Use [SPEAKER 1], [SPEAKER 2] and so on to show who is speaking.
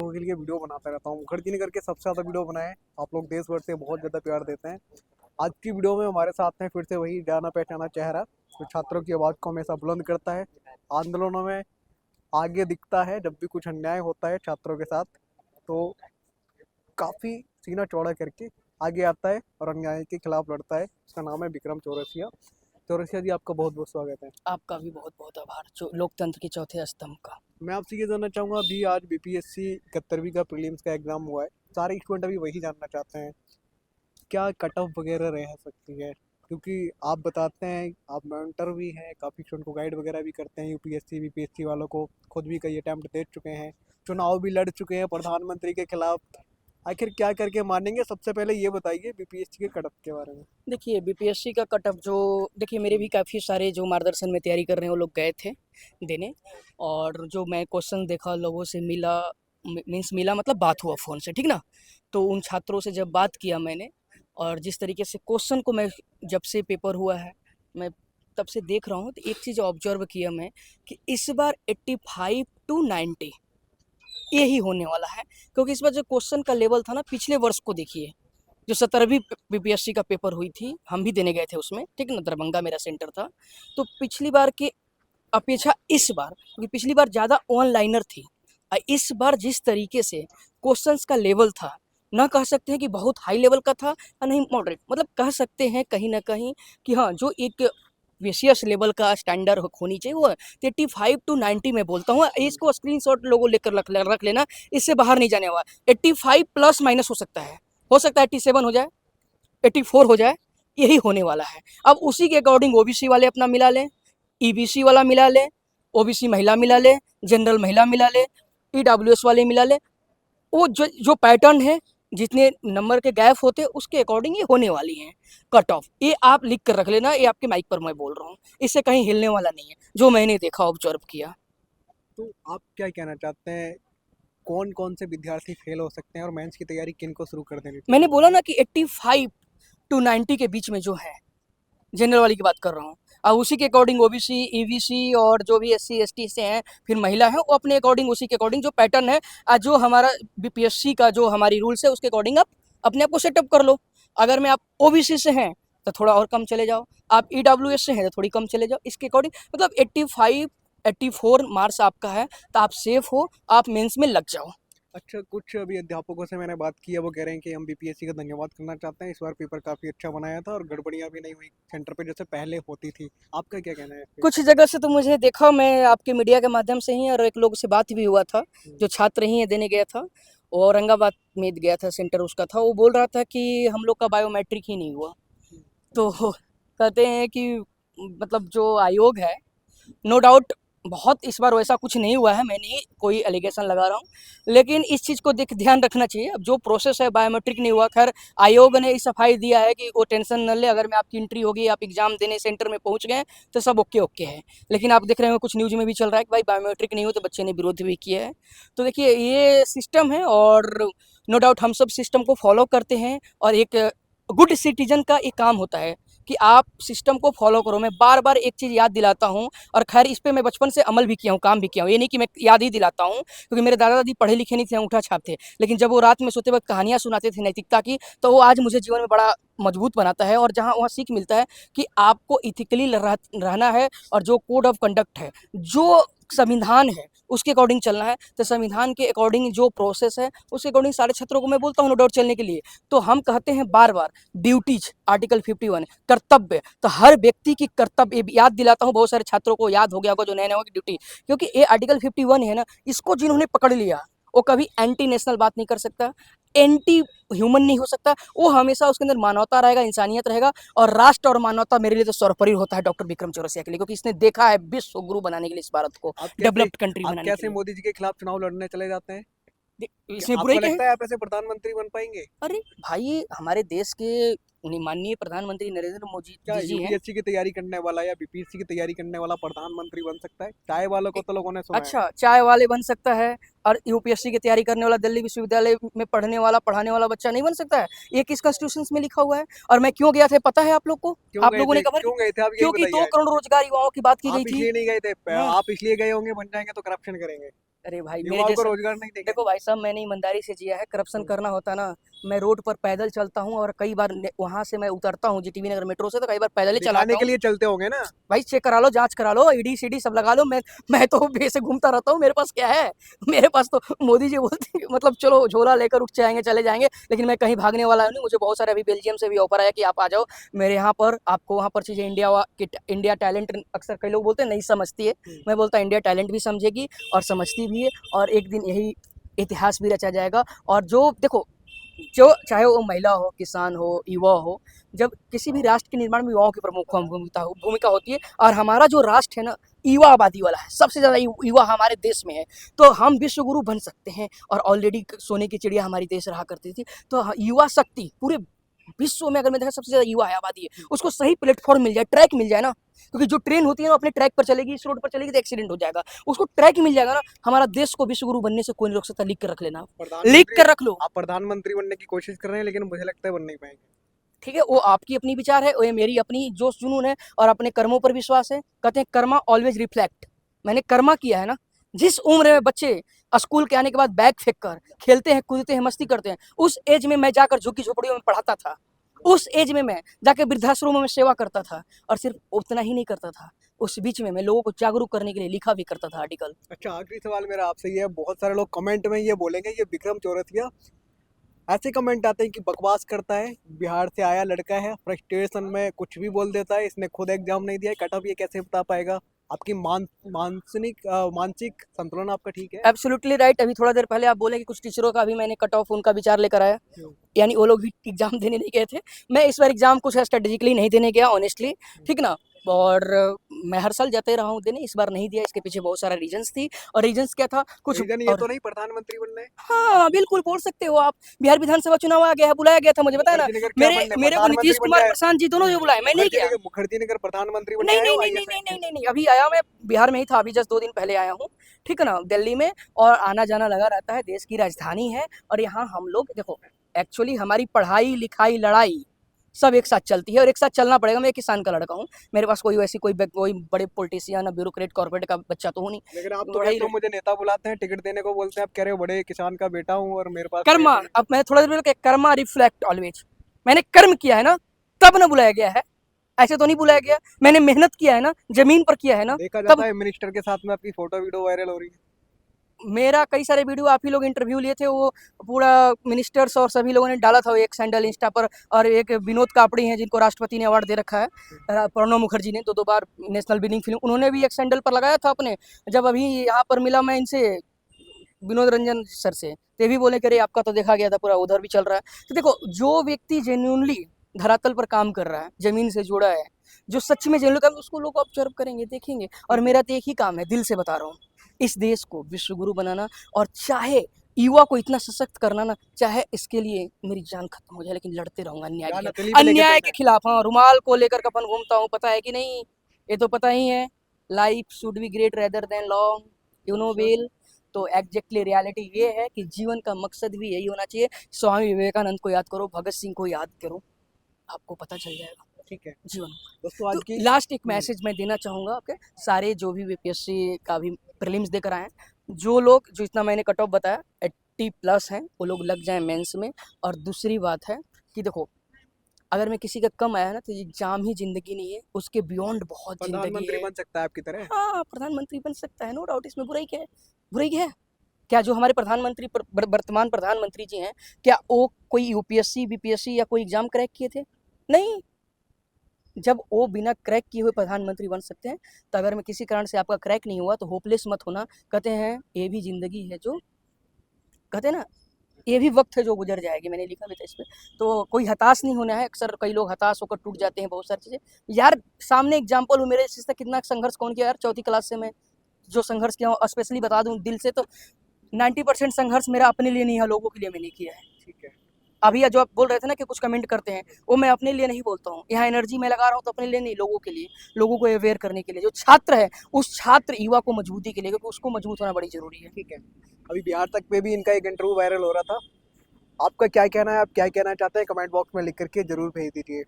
[SPEAKER 1] लोगों के लिए वीडियो बनाता रहता हूँ। मुखर्जी ने करके सबसे ज़्यादा वीडियो बनाए। आप लोग देश भर से बहुत ज़्यादा प्यार देते हैं। आज की वीडियो में हमारे साथ हैं फिर से वही जाना पहचाना चेहरा जो छात्रों की आवाज़ को हमेशा बुलंद करता है, आंदोलनों में आगे दिखता है। जब भी कुछ अन्याय होता है छात्रों के साथ तो काफ़ी सीना चौड़ा करके आगे आता है और अन्याय के खिलाफ लड़ता है। उसका नाम है विक्रम चौरसिया। चौरसिया जी, आपका बहुत बहुत स्वागत है।
[SPEAKER 2] आपका भी बहुत बहुत आभार जो लोकतंत्र के चौथे स्तंभ का।
[SPEAKER 1] मैं आपसे ये जानना चाहूँगा, अभी आज बीपीएससी 71वीं का प्रीलिम्स का एग्ज़ाम हुआ है। सारे स्टूडेंट अभी वही जानना चाहते हैं, क्या कट ऑफ वगैरह रह सकती है? क्योंकि आप बताते हैं, आप मेंटर भी हैं, काफ़ी स्टूडेंट को गाइड वगैरह भी करते हैं यूपीएससी बीपीएससी वालों को, खुद भी कई अटैम्प्ट दे चुके हैं, चुनाव भी लड़ चुके हैं प्रधानमंत्री के खिलाफ। आखिर क्या करके मानेंगे? सबसे पहले ये बताइए बीपीएससी के कट ऑफ के बारे में।
[SPEAKER 2] देखिए बीपीएससी का कट ऑफ जो देखिए मेरे भी काफ़ी सारे जो मार्गदर्शन में तैयारी कर रहे हैं वो लोग गए थे देने, और जो मैं क्वेश्चन देखा लोगों से मिला, मीन्स मिला मतलब बात हुआ फ़ोन से, ठीक ना। तो उन छात्रों से जब बात किया मैंने, और जिस तरीके से क्वेश्चन को मैं जब से पेपर हुआ है मैं तब से देख रहा हूँ, तो एक चीज़ ऑब्जर्व किया मैं कि इस बार 85 to 90 यही होने वाला है। क्योंकि इस बार जो क्वेश्चन का लेवल था ना, पिछले वर्ष को देखिए, जो 17वीं बीपीएससी का पेपर हुई थी, हम भी देने गए थे उसमें, ठीक ना, दरभंगा मेरा सेंटर था। तो पिछली बार की अपेक्षा इस बार, क्योंकि पिछली बार ज़्यादा ऑनलाइनर थी, इस बार जिस तरीके से क्वेश्चंस का लेवल था, ना कह सकते हैं कि बहुत हाई लेवल का था और नहीं मॉडरेट, मतलब कह सकते हैं कहीं ना कहीं कि हाँ, जो एक विशियस लेवल का स्टैंडर्ड होनी चाहिए वो 85 to 90 में बोलता हूँ। इसको स्क्रीनशॉट लोगों लेकर रख लेना, इससे बाहर नहीं जाने वाला। 85 प्लस माइनस हो सकता है 87 हो जाए, 84 हो जाए, यही होने वाला है। अब उसी के अकॉर्डिंग ओबीसी वाले अपना मिला लें, ईबीसी वाला मिला लें, ओबीसी महिला मिला लें, जनरल महिला मिला लें, ईडब्ल्यूएस वाले मिला लें, वो जो जो पैटर्न है, जितने नंबर के गैप होते हैं उसके अकॉर्डिंग ये होने वाली हैं कट ऑफ। ये आप लिख कर रख लेना, ये आपके माइक पर मैं बोल रहा हूँ, इससे कहीं हिलने वाला नहीं है, जो मैंने देखा ऑब्जर्व किया।
[SPEAKER 1] तो आप क्या कहना चाहते हैं, कौन कौन से विद्यार्थी फेल हो सकते हैं और मेंस की तैयारी किन को शुरू कर देनी
[SPEAKER 2] मैंने
[SPEAKER 1] चाहिए?
[SPEAKER 2] बोला ना कि 85 to 90 के बीच में जो है, जनरल वाली की बात कर रहा हूँ, और उसी के अकॉर्डिंग ओबीसी ईवीसी और जो भी एससी एसटी से हैं, फिर महिला है, वो अपने अकॉर्डिंग उसी के अकॉर्डिंग जो पैटर्न है, जो हमारा बीपीएससी का जो हमारी रूल्स है उसके अकॉर्डिंग आप अपने आप को सेटअप कर लो। अगर मैं आप ओबीसी से हैं तो थोड़ा और कम चले जाओ, आप ईडब्ल्यूएस से हैं तो थोड़ी कम चले जाओ, इसके अकॉर्डिंग मतलब 85 84 मार्क्स आपका है तो आप सेफ हो, आप मेंस में लग जाओ।
[SPEAKER 1] अच्छा, कुछ अभी अध्यापकों से मैंने बात की है, वो कह रहे हैं कि हम बीपीएससी का धन्यवाद करना चाहते हैं, इस बार पेपर काफ़ी अच्छा बनाया था और गड़बड़ियाँ भी नहीं हुई सेंटर पे जैसे पहले होती थी। आपका क्या कहना है इस पे?
[SPEAKER 2] कुछ जगह से तो मुझे देखा, मैं आपके मीडिया के माध्यम से ही, और एक लोग से बात भी हुआ था
[SPEAKER 1] हम्म।
[SPEAKER 2] जो छात्र ही है देने गया था, वो औरंगाबाद में गया था, सेंटर उसका था, वो बोल रहा था कि हम लोग का बायोमेट्रिक ही नहीं हुआ। तो कहते हैं कि मतलब जो आयोग है, नो डाउट बहुत इस बार वैसा कुछ नहीं हुआ है, मैं नहीं कोई एलिगेशन लगा रहा हूँ, लेकिन इस चीज़ को देख ध्यान रखना चाहिए। अब जो प्रोसेस है बायोमेट्रिक नहीं हुआ, खैर आयोग ने इस सफाई दिया है कि वो टेंशन न ले, अगर में आपकी एंट्री होगी, आप एग्जाम देने सेंटर में पहुँच गए तो सब ओके ओके है। लेकिन आप देख रहे हो कुछ न्यूज़ में भी चल रहा है कि भाई बायोमेट्रिक नहीं हो, तो बच्चे ने विरोध भी किया है। तो देखिए ये सिस्टम है, और नो डाउट हम सब सिस्टम को फॉलो करते हैं, और एक गुड सिटीजन का एक काम होता है कि आप सिस्टम को फॉलो करो। मैं बार बार एक चीज़ याद दिलाता हूँ, और खैर इस पे मैं बचपन से अमल भी किया हूँ, काम भी किया हूँ, ये नहीं कि मैं याद ही दिलाता हूँ, क्योंकि मेरे दादा दादी पढ़े लिखे नहीं थे, अंगूठा छाप थे, लेकिन जब वो रात में सोते वक्त कहानियाँ सुनाते थे नैतिकता की, तो वो आज मुझे जीवन में बड़ा मजबूत बनाता है, और जहाँ वहाँ सीख मिलता है कि आपको इथिकली रहना है, और जो कोड ऑफ कंडक्ट है, जो संविधान है, उसके अकॉर्डिंग चलना है। तो संविधान के अकॉर्डिंग जो प्रोसेस है उसके अकॉर्डिंग सारे छात्रों को मैं बोलता हूँ नो डाउट चलने के लिए। तो हम कहते हैं बार बार ड्यूटीज, आर्टिकल 51 कर्तव्य, तो हर व्यक्ति की कर्तव्य याद दिलाता हूँ, बहुत सारे छात्रों को याद हो गया होगा जो नए नए होगा ड्यूटी, क्योंकि ये आर्टिकल 51 है ना, इसको जिन्होंने पकड़ लिया वो कभी एंटी नेशनल बात नहीं कर सकता, एंटी ह्यूमन नहीं हो सकता, वो हमेशा उसके अंदर मानवता रहेगा, इंसानियत रहेगा। और राष्ट्र और मानवता मेरे लिए तो सर्वोपरि होता है डॉक्टर विक्रम चौरसिया के लिए, क्योंकि इसने देखा है विश्व गुरु बनाने के लिए इस भारत को,
[SPEAKER 1] आप कैसे
[SPEAKER 2] डेवलप्ड कंट्री
[SPEAKER 1] आप
[SPEAKER 2] बनाने के
[SPEAKER 1] कैसे
[SPEAKER 2] लिए।
[SPEAKER 1] मोदी जी के खिलाफ चुनाव लड़ने चले जाते हैं?
[SPEAKER 2] इसमें बुराई
[SPEAKER 1] आपको
[SPEAKER 2] क्या है?
[SPEAKER 1] लगता है आप ऐसे प्रधानमंत्री बन पाएंगे?
[SPEAKER 2] अरे भाई, हमारे देश के माननीय प्रधानमंत्री नरेंद्र मोदी
[SPEAKER 1] क्या
[SPEAKER 2] जी हैं।
[SPEAKER 1] यूपीएससी की तैयारी करने वाला या बीपीएससी की तैयारी करने वाला प्रधानमंत्री बन सकता है? चाय वालों को तो लोगों ने सुना है।
[SPEAKER 2] अच्छा, चाय वाले बन सकता है, और यूपीएससी की तैयारी करने वाला दिल्ली विश्वविद्यालय में पढ़ने वाला पढ़ाने वाला बच्चा नहीं बन सकता है? ये किस कॉन्स्टिट्यूशन में लिखा हुआ है? और मैं क्यों गया था पता है आप लोग को?
[SPEAKER 1] क्यों
[SPEAKER 2] आप
[SPEAKER 1] गए
[SPEAKER 2] लोगों
[SPEAKER 1] थे?
[SPEAKER 2] ने कवर की?
[SPEAKER 1] क्यों गए थे आप, यही
[SPEAKER 2] क्योंकि
[SPEAKER 1] बताइए
[SPEAKER 2] 2
[SPEAKER 1] आज।
[SPEAKER 2] करोड़ रोजगार युवाओं की बात की गई
[SPEAKER 1] आप
[SPEAKER 2] थी।
[SPEAKER 1] इसलिए नहीं गए थे?
[SPEAKER 2] हाँ,
[SPEAKER 1] आप इसलिए गए होंगे बन जाएंगे तो करप्शन करेंगे।
[SPEAKER 2] अरे भाई मेरे
[SPEAKER 1] युवाओं को
[SPEAKER 2] जैसा
[SPEAKER 1] रोजगार नहीं देंगे।
[SPEAKER 2] देखो भाई साहब, मैंने ईमानदारी से जिया है। करप्शन करना होता ना, मैं रोड पर पैदल चलता हूँ और कई बार वहां से मैं उतरता हूँ जीटीवी नगर मेट्रो से, तो कई बार पैदल ही
[SPEAKER 1] दिखाने
[SPEAKER 2] चलाता
[SPEAKER 1] के
[SPEAKER 2] हूँ।
[SPEAKER 1] लिए चलते होंगे ना।
[SPEAKER 2] भाई चेक करा लो, जांच करा लो, ईडी सीडी सब लगा लो। मैं तो बेसे घूमता रहता हूँ। मेरे पास क्या है? मेरे पास तो मोदी जी बोलते हैं मतलब चलो झोला लेकर उठ जाएंगे, चले जाएंगे, लेकिन मैं कहीं भागने वाला नहीं। मुझे बहुत सारे अभी बेल्जियम से भी ऑफर आया कि आप आ जाओ मेरे यहाँ पर, आपको वहाँ पर चीजें इंडिया टैलेंट, अक्सर कई लोग बोलते हैं नहीं समझती है। मैं बोलता इंडिया टैलेंट भी समझेगी और समझती भी है, और एक दिन यही इतिहास भी रचा जाएगा। और जो देखो, जो चाहे वो महिला हो, किसान हो, युवा हो, जब किसी भी राष्ट्र के निर्माण में युवाओं की प्रमुख भूमिका होती है। और हमारा जो राष्ट्र है ना, युवा आबादी वाला है, सबसे ज्यादा युवा हमारे देश में है। तो हम विश्व गुरु बन सकते हैं। और ऑलरेडी सोने की चिड़िया हमारी देश रहा करती थी। तो युवा शक्ति पूरे विश्व में अगर मैं देखा सबसे ज्यादा युवा है आबादी है। उसको सही प्लेटफॉर्म मिल जाए, ट्रैक मिल जाए ना, क्योंकि जो ट्रेन होती है ना अपने ट्रैक पर चलेगी, इस रोड पर चलेगी तो एक्सीडेंट हो जाएगा। उसको ट्रैक मिल जाएगा ना, हमारा देश को विश्व गुरु बनने से कोई नहीं रोक सकता। लिख कर रख लेना, लिख
[SPEAKER 1] प्रधानमंत्री,
[SPEAKER 2] कर रख लो।
[SPEAKER 1] आप प्रधानमंत्री बनने की कोशिश कर रहे हैं, लेकिन मुझे लगता है बन नहीं पाएंगे।
[SPEAKER 2] ठीक है, वो आपकी अपनी विचार है, वो ये मेरी अपनी जोश जुनून है और अपने कर्मों पर विश्वास है। कहते हैं कर्मा ऑलवेज रिफ्लेक्ट। मैंने कर्मा किया है ना। जिस उम्र में बच्चे स्कूल के आने के बाद बैग फेंक कर खेलते हैं, कूदते हैं, मस्ती करते हैं, उस एज में मैं जाकर झुग्गी झोपड़ियों में पढ़ाता था। उस एज में मैं जाकर वृद्धाश्रमों में सेवा करता था। और सिर्फ उतना ही नहीं करता था, उस बीच में मैं लोगों को जागरूक करने के लिए लिखा भी करता था आर्टिकल।
[SPEAKER 1] अच्छा, आखिरी सवाल मेरा आपसे ये है, बहुत सारे लोग कमेंट में ये बोलेंगे ये विक्रम चौरसिया, ऐसे कमेंट आते हैं कि बकवास करता है, बिहार से आया लड़का है, फ्रस्ट्रेशन में कुछ भी बोल देता है, इसने खुद एग्जाम नहीं दिया है, कट ऑफ ये कैसे बता पाएगा? आपकी मानसिक संतुलन आपका ठीक है?
[SPEAKER 2] Absolutely right. अभी थोड़ा देर पहले आप बोले कि कुछ टीचरों का भी मैंने कट ऑफ उनका विचार लेकर आया, यानी वो लोग भी एग्जाम देने नहीं गए थे। मैं इस बार एग्जाम कुछ स्ट्रेटेजिकली नहीं देने गया, ऑनेस्टली, ठीक ना। और मैं हर साल जाते रहा हूँ देने, इस बार नहीं दिया। इसके पीछे बहुत सारा रीजंस थी, और रीजंस क्या था कुछ।
[SPEAKER 1] रीजन ये
[SPEAKER 2] और
[SPEAKER 1] तो नहीं प्रधानमंत्री बनना है?
[SPEAKER 2] हाँ बिल्कुल बोल सकते हो आप। बिहार विधानसभा चुनाव आ गया है, बुलाया गया था मुझे, बताया ना।
[SPEAKER 1] मुखर्जी नगर क्या
[SPEAKER 2] मेरे
[SPEAKER 1] बनने,
[SPEAKER 2] मेरे को
[SPEAKER 1] प्रधानमंत्री
[SPEAKER 2] नीतीश
[SPEAKER 1] बनने
[SPEAKER 2] कुमार
[SPEAKER 1] आए?
[SPEAKER 2] प्रशांत जी दोनों जो बुलाए, मैं नहीं गया।
[SPEAKER 1] मुखर्जी नगर प्रधानमंत्री बनने
[SPEAKER 2] नहीं
[SPEAKER 1] आए
[SPEAKER 2] नहीं
[SPEAKER 1] हो
[SPEAKER 2] नहीं नहीं
[SPEAKER 1] IAS?
[SPEAKER 2] नहीं नहीं नहीं, अभी आया मैं, बिहार में ही था, अभी जस्ट 2 दिन पहले आया हूँ, ठीक है ना, दिल्ली में। और आना जाना लगा रहता है, देश की राजधानी है। और यहाँ हम लोग देखो, एक्चुअली हमारी पढ़ाई लिखाई लड़ाई सब एक साथ चलती है, और एक साथ चलना पड़ेगा। मैं एक किसान का लड़का हूँ, मेरे पास कोई वैसी कोई बड़े पॉलिटिशियन ब्यूरोक्रेट कॉर्पोरेट का बच्चा तो हूँ नहीं।
[SPEAKER 1] लेकिन आप तो
[SPEAKER 2] पढ़ाई
[SPEAKER 1] कहते हो मुझे नेता बुलाते हैं, टिकट देने को बोलते हैं, आप कह रहे हो बड़े किसान का बेटा हूँ और मेरे पास
[SPEAKER 2] कर्मा,
[SPEAKER 1] पैसे हैं।
[SPEAKER 2] अब मैं थोड़ा देर पहले कर्मा रिफ्लेक्ट ऑलवेज, मैंने कर्म किया है ना, तब ना बुलाया गया है। ऐसे तो नहीं बुलाया गया, मैंने मेहनत किया है ना, जमीन पर किया है ना,
[SPEAKER 1] देखा
[SPEAKER 2] तब।
[SPEAKER 1] जाता है मिनिस्टर के साथ में आपकी फोटो वीडियो वायरल हो रही है।
[SPEAKER 2] मेरा कई सारे वीडियो आप ही लोग इंटरव्यू लिए थे, वो पूरा मिनिस्टर्स और सभी लोगों ने डाला था, वो एक सैंडल इंस्टा पर। और एक विनोद कापड़ी हैं जिनको राष्ट्रपति ने अवार्ड दे रखा है, प्रणब मुखर्जी ने, 2 बार नेशनल विनिंग फिल्म, उन्होंने भी एक सैंडल पर लगाया था अपने। जब अभी यहाँ पर मिला मैं इनसे, विनोद रंजन सर से, ते भी बोले कि अरे आपका तो देखा गया था पूरा, उधर भी चल रहा है। तो देखो, जो व्यक्ति जेन्यूनली धरातल पर काम कर रहा है, जमीन से जुड़ा है, जो सच में जेन्यून काम, उसको लोग ऑब्जर्व करेंगे, देखेंगे। और मेरा तो एक ही काम है, दिल से बता रहा हूँ, इस देश को विश्व गुरु बनाना। और चाहे युवा को इतना सशक्त करना ना, चाहे इसके लिए मेरी जान खत्म हो जाए, लेकिन लड़ते रहूंगा अन्याय
[SPEAKER 1] जान
[SPEAKER 2] के
[SPEAKER 1] हथेली
[SPEAKER 2] खिलाफ,
[SPEAKER 1] पे लेके
[SPEAKER 2] अन्याय
[SPEAKER 1] चलना
[SPEAKER 2] के
[SPEAKER 1] है।
[SPEAKER 2] खिलाफ। हाँ, रुमाल को लेकर कफन घूमता हूँ, पता है कि नहीं? ये तो पता ही है। Life should be great rather than long, you know well. तो एग्जैक्टली रियलिटी ये है कि जीवन का मकसद भी यही होना चाहिए। स्वामी विवेकानंद को याद करो, भगत सिंह को याद करो, आपको पता चल जाएगा
[SPEAKER 1] ठीक है
[SPEAKER 2] जीवन।
[SPEAKER 1] दोस्तों, आज
[SPEAKER 2] तो
[SPEAKER 1] की
[SPEAKER 2] लास्ट एक मैसेज मैं देना चाहूँगा आपके सारे जो भी बीपीएससी का भी प्रीलिम्स देकर आए हैं, जो लोग, जो इतना मैंने कट ऑफ बताया 80+ हैं, वो लोग लग जाएं मेंस में। और दूसरी बात है कि देखो, अगर मैं किसी का कम आया ना, तो ये एग्जाम ही जिंदगी नहीं है, उसके बियॉन्ड बहुत जिंदगी
[SPEAKER 1] प्रधानमंत्री
[SPEAKER 2] है।
[SPEAKER 1] बन सकता है आपकी तरह।
[SPEAKER 2] हाँ, प्रधानमंत्री बन सकता है, नो डाउट, इसमें बुराई क्या है? बुराई क्या है? क्या जो हमारे प्रधानमंत्री वर्तमान प्रधानमंत्री जी हैं, क्या वो कोई यूपीएससी बीपीएससी या कोई एग्जाम क्रैक किए थे? नहीं। जब वो बिना क्रैक किए हुए प्रधानमंत्री बन सकते हैं, तो अगर मैं किसी कारण से आपका क्रैक नहीं हुआ तो होपलेस मत होना। कहते हैं ये भी जिंदगी है, जो कहते हैं ना, ये भी वक्त है जो गुजर जाएगी, मैंने लिखा भी था इस पे। तो कोई हताश नहीं होना है। अक्सर कई लोग हताश होकर टूट जाते हैं बहुत सारी चीज़ें। यार सामने एग्जाम्पल हो मेरे से, कितना संघर्ष कौन किया यार, 4th क्लास से मैं जो संघर्ष किया हूँ, स्पेशली बता दूं दिल से, तो 90% संघर्ष मेरा अपने लिए नहीं है, लोगों के लिए मैंने किया है।
[SPEAKER 1] ठीक है।
[SPEAKER 2] अभी जो आप बोल रहे थे ना कि कुछ कमेंट करते हैं, वो मैं अपने लिए नहीं बोलता हूँ। यहाँ एनर्जी मैं लगा रहा हूँ तो अपने लिए नहीं, लोगों के लिए, लोगों को अवेयर करने के लिए। जो छात्र है, उस छात्र युवा को मजबूती के लिए, क्योंकि उसको मजबूत होना बड़ी जरूरी है।
[SPEAKER 1] ठीक है, अभी बिहार तक पे भी इनका एक इंटरव्यू वायरल हो रहा था, आपका क्या कहना है, आप क्या कहना चाहते हैं, कमेंट बॉक्स में लिख करके जरूर भेज दीजिए।